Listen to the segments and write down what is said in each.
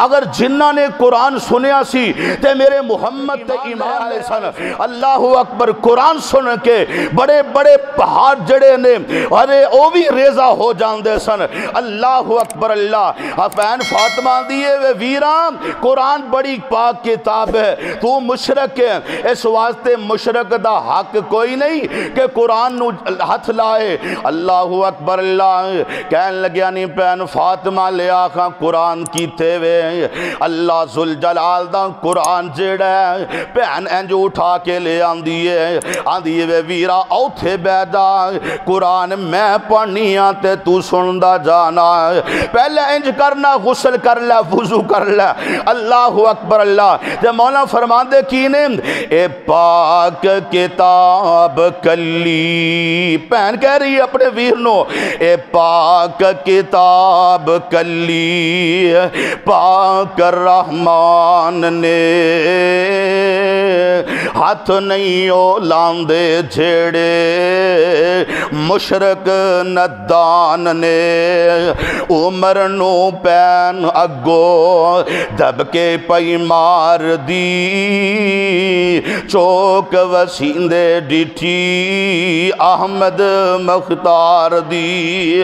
اگر جنہ نے قرآن سنیا سی تے میرے محمد تے ایمان لے سن اللہ اکبر قرآن سن کے بڑے بڑے پہاڑ جڑے نے ارے او بھی ریزہ ہو جان دے سن اللہ اکبر اللہ حسین فاطمہ دیئے وے ویران قرآن بڑی پاک کتاب ہے تو مشرک ہے اس واسطے مشرک دا حق کوئی نہیں کہ قرآن نو ہاتھ لائے اللہ اکبر اللہ کہن لگیا نہیں پین فاطمہ لے آخا قرآن کی تھے وے اللہ ذوالجلال دا قرآن جڑا ہے پین انج اٹھا کے لے آندیے وے ویرا اوتھے بیدا قرآن میں پڑھنی آتے تو سندا جانا پہلے انج کرنا غسل کر لے وضو کر لے اللہ اکبر اللہ جب مولا فرمان دے کینے اے پاک کتاب کلی پہن کہہ رہی ہے اپنے ویرنو اے پاک کتاب کلی پاک رحمان نے ہاتھ نہیں اولاندے جھیڑے مشرک ندان نے عمر نو پین اگو دب کے پئی مار دی چوک وسیندے ڈٹھی احمد مختار دی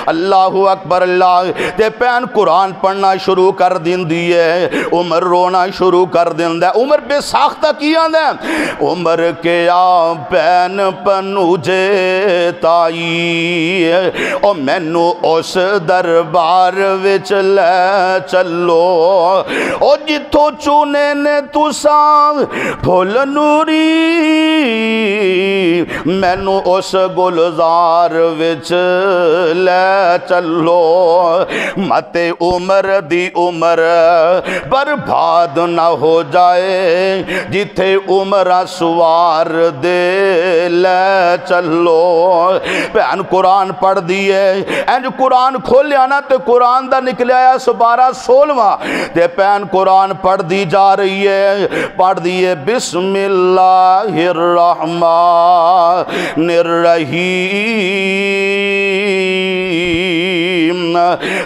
اللہ اکبر اللہ تے پین قرآن پڑھنا شروع کر دین دیئے عمر رونا شروع کر دین دے عمر بے ساختہ کیا دے عمر کے آ پین پنوجے تائی او مینو اس دربار وچ لے چلو او جتھو چونے نے تو سان پھول نوری مینو اس گلزار وچ لے چلو مت عمر دی عمر برباد نہ ہو جائے جتھے عمر سوار دے لے چلو پہن قرآن پڑھ دیئے انج قرآن کھول لیانا تے قرآن دا نکلے آیا 12-16 تے پہن قرآن پڑھ دی جا رہی ہے پڑھ دیئے بسم اللہ الرحمن الرحیم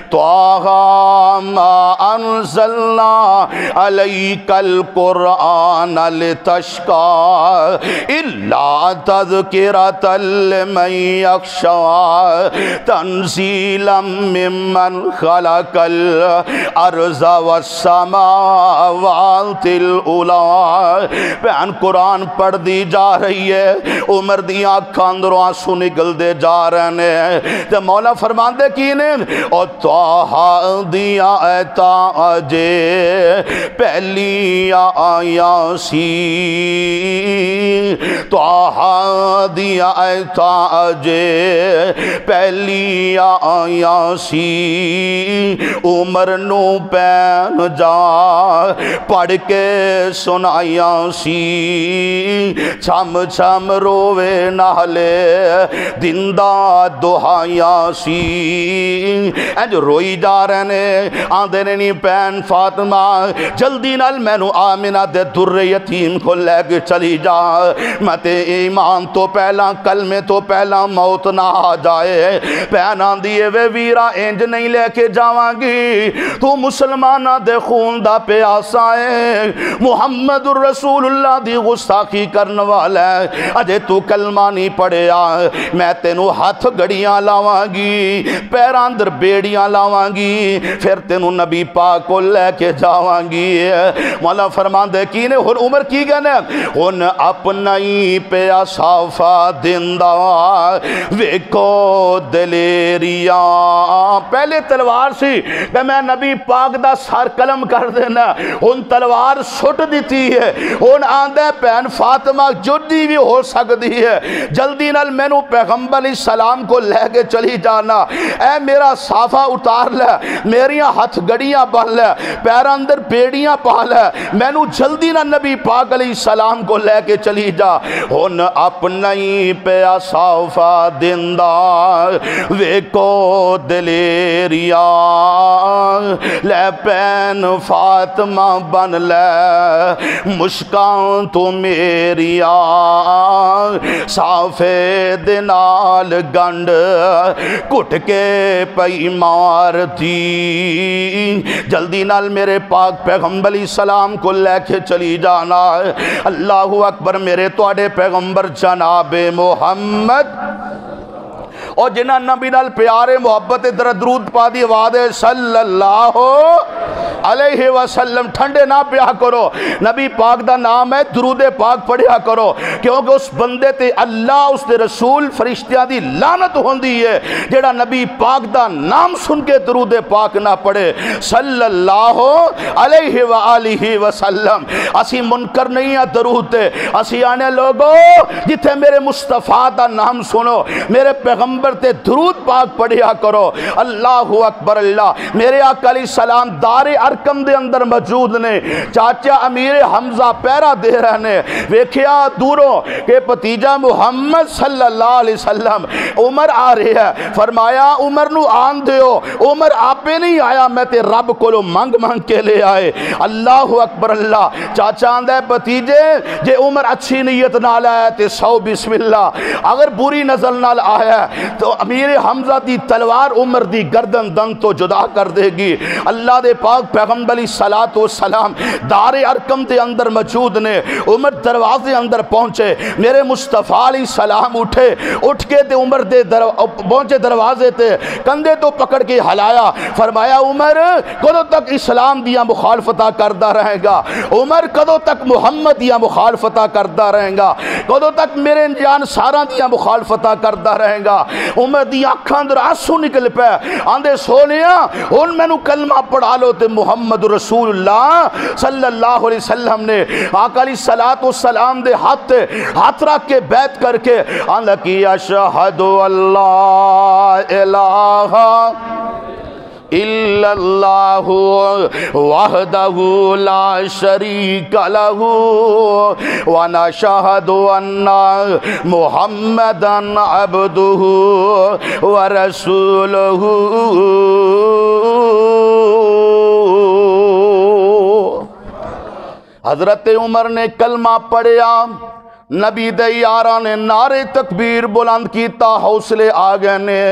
طٰہٰ ما انزلنا علیک القرآن لتشقى الا تذکرۃ لمن یخشی تنزیلا ممن خلق الارض والسماوات العلی پہن قرآن پڑھ دی جا رہی ہے عمر دی آنکھاں اندروں آنسو نکل دے جا رہے ہیں تے مولا فرمان دے کینے او طٰہٰ دیا ایتا جے پہلی آیا سی طٰہٰ دیا ایتا جے پہلی آیا سی عمر نو پین جا پڑھ کے سنایا سی چھم چھم روے نالے دندہ دہایا سی انج روئی جا رہے نے آندے نے نہیں پین فاطمہ جلدی نال مینو آمنہ دے در یتیم کو لے کے چلی جا مت ایمان تو پہلا کلمے تو پہلا موت نہ آ جائے پین آندیے وے ویرا انج نہیں لے کے جاوانگی تو مسلمانہ دے خون دا پیاسا ہے محمد الرسول اللہ دی غستاخی کرن والا ہے اجے تو کلمہ نہیں پڑھے میں تینو ہاتھ گڑیاں لاوانگی پیران اندر بیڑیاں لاوانگی پھر تینو نبی پاک کو لے کے جاوانگی مولا فرمان دے کینے ہن عمر کی گنے ہن اپنا ہی پیا صافہ دندہ ویکو دلیریاں پہلے تلوار سی کہ میں نبی پاک دا سر قلم کر دینا ہن تلوار سٹ دیتی ہے ہن آندے پہن فاطمہ جڑی بھی ہو سکتی ہے جلدی نال مینو پیغمبر علیہ السلام کو لے کے چلی جانا اے میرا صافہ اتار لے میریاں ہاتھ گڑیاں بن لے پیر اندر بیڑیاں پا لے مینو جلدی نہ نبی پاک علیہ السلام کو لے کے چلی جا ہن اپنا ہی پیا صافہ دندہ ویکو دلیریاں لے پین فاطمہ بن لے مشکان تو میریاں صافے دنال گنڈ کٹ کے پئی بیمار تھی، جلدی نال میرے پاک پیغمبر علیہ السلام کو لے کے چلی جانا ہے۔ اللہ اکبر، میرے توڑے پیغمبر جناب محمد اور جنہاں نبی نال پیارے محبت درود پا دی آواز صلی اللہ علیہ وسلم، ٹھنڈے نہ پیا کرو، نبی پاک دا نام ہے، درود پاک پڑھیا کرو، کیونکہ اس بندے تے اللہ اس دے رسول فرشتیاں دی لعنت ہوندی ہے جیڑا نبی پاک دا نام سن کے درود پاک نہ پڑھے صلی اللہ علیہ وآلہ وسلم۔ اسی منکر نہیں ہیں درود تے، اسی آنے لوگوں جتھے میرے مصطفیٰ دا نام سنو، میرے پیغمبر تے درود پاک پڑھیا کرو۔ اللہ اکبر اللہ، میرے آقا علیہ السلام دار ارکم دے اندر موجود نے، چاچا امیر حمزہ پیرا دے رہنے، ویکھیا دوروں کہ بھتیجا محمد صلی اللہ علیہ وسلم عمر آ رہی ہے، فرمایا عمر نو آن دیو، عمر آپے نہیں آیا، میں تے رب کو مانگ مانگ کے لے آئے۔ اللہ اکبر اللہ، چاچا آندہ ہے بھتیجے جے عمر اچھی نیت نال آیا تے سو بسم اللہ، اگر بری نظر نال آیا تو امیر حمزہ دی تلوار عمر دی گردن دن تو جدا کر دے گی۔ اللہ دے پاک پیغمبر علیہ السلام دار ارکم دے اندر موجود نے، عمر دروازے اندر پہنچے، میرے مصطفیٰ علیہ السلام اٹھ کے تے عمر دے پہنچے دروازے تے، کندھے تو پکڑ کے ہلایا، فرمایا عمر کدوں تک اسلام دیا مخالفتہ کردہ رہے گا، عمر کدوں تک محمد دیا مخالفتہ کردہ رہے گا، کدوں تک میرے جان سارا دیا مخالفتہ کردہ رہے گا۔ عمر دی آنکھاں اندر آنسو نکل پے، آندے سونیا ان میں نو کلمہ پڑھا لو تے محمد رسول اللہ صلی اللہ علیہ وسلم نے آقا علیہ السلام دے ہاتھ رکھ کے بیعت کر کے آندہ کی اشہد اللہ الہ الا اللہ وحدہ لا شریک لہ ونشہد ان محمدا عبدہ ورسولہ۔ حضرت عمر نے کلمہ پڑھیا، نبی دے یاران نے نعرے تکبیر بلند کیتا، حوصلے آگے نے،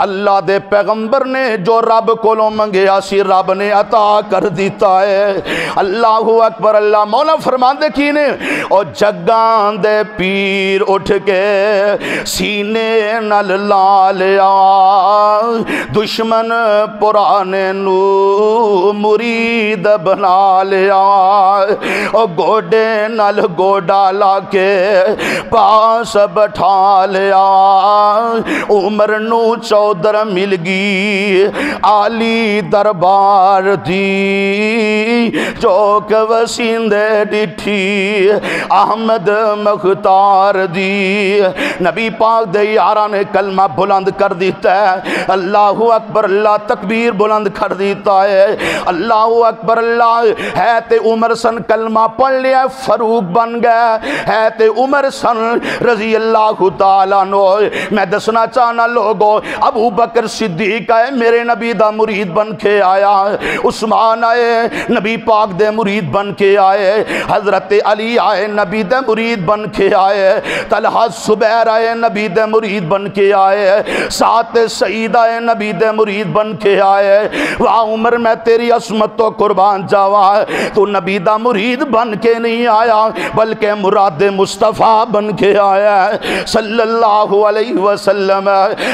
اللہ دے پیغمبر نے جو رب کولوں منگیا سی رب نے عطا کر دیتا ہے۔ اللہ اکبر اللہ، مولا فرماندے کی نے اور جگان دے پیر اٹھ کے سینے نل لا لیا، دشمن پرانے نو مرید بنا لیا، اور گوڑے نل گوڑا لا کے پاس بٹھا لیا، عمر نو چودر مل گی عالی دربار دی، چوک وسیندے ڈٹھی احمد مختار دی۔ نبی پاک دے یاران نے کلمہ بلند کر دیتا ہے، اللہ اکبر اللہ، تکبیر بلند کر دیتا ہے، اللہ اکبر اللہ، ہے تے عمر سن کلمہ پڑھ لیا، فاروق بن گئے، ہے تے عمر سن رضی اللہ تعالیٰ نو۔ میں دسنا چاہنا لوگوں، ابو بکر صدیق آئے میرے نبی دا مرید بن کے آیا، عثمان آئے نبی پاک دے مرید بن کے آئے، حضرت علی آئے نبی دے مرید بن کے آئے، طلحہ زبیر آئے نبی دے مرید بن کے آئے، سعد سعید آئے نبی دے مرید بن کے آئے۔ واہ عمر میں تیری عظمت تو قربان جاوا، تو نبی دا مرید بن کے نہیں آیا بلکہ مراد مصطفیٰ بن کے آیا ہے صلی اللہ علیہ وسلم۔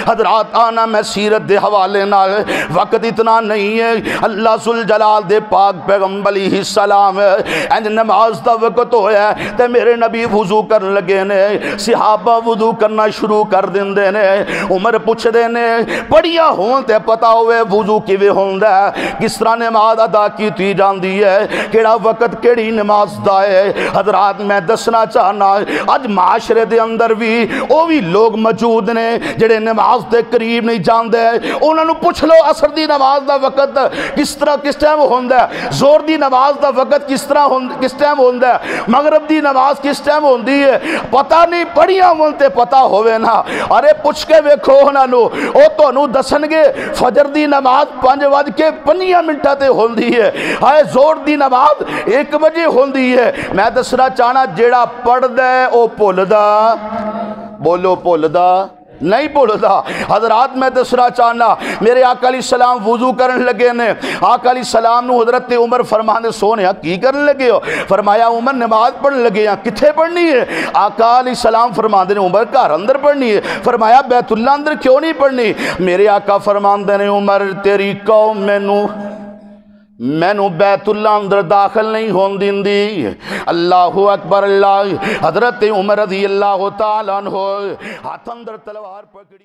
حضرات آنا میں سیرت دے حوالے نال، وقت اتنا نہیں ہے، اللہ ذوالجلال دے پاک پیغمبر علیہ السلام انج نماز دا وقت ہویا ہے تے میرے نبی وضو کرن لگے نے، صحابہ وضو کرنا شروع کر دیندے نے، عمر پوچھ دے نے پڑھیا ہون تے پتا ہوئے وضو کیویں ہوندا ہے، کس طرح نماز ادا کیتی جاندی ہے، کیڑا وقت کیڑی نماز دا ہے۔ حضرات میں دسنا چاہنا آج معاشرے دے اندر بھی او بھی لوگ موجود نے جڑے نماز دے قریب نہیں جاندے، انہاں نوں پوچھ لو عصر دی نماز دا وقت کس ٹائم ہوندا ہے، زور دی نماز دا وقت کس ٹائم ہوندا ہے، مغرب دی نماز کس ٹائم ہوندی ہے، پتہ نہیں، پڑھیا ہون تے پتہ ہوے نا، ارے پوچھ کے ویکھو انہاں نوں، او تانوں دسن گے فجر دی نماز 5:15 تے ہوندی ہے، ہائے زور دی نماز 1 بجے ہوندی ہے۔ میں دسنا چاہنا جیڑا پڑھ دے او بھولدا، بولو بھولدا نہیں بھولدا۔ حضرات میں دسنا چاہنا، میرے آقا علیہ السلام وضو کرن لگے نے، آقا علیہ السلام نو حضرت عمر فرمانے سونے کی کرن لگے ہو؟ فرمایا عمر نماز پڑھن لگے ہیں۔ کتھے پڑھنی ہے؟ آقا علیہ السلام فرماندے نے عمر گھر اندر پڑھنی ہے۔ فرمایا بیت اللہ اندر کیوں نہیں پڑھنی؟ میرے آقا فرماندے نے عمر تیری قوم مینو بیت اللہ اندر داخل نہیں ہون دیندی۔ اللہ اکبر اللہ۔ حضرت عمر رضی اللہ تعالیٰ عنہ ہاتھ اندر تلوار پکڑی۔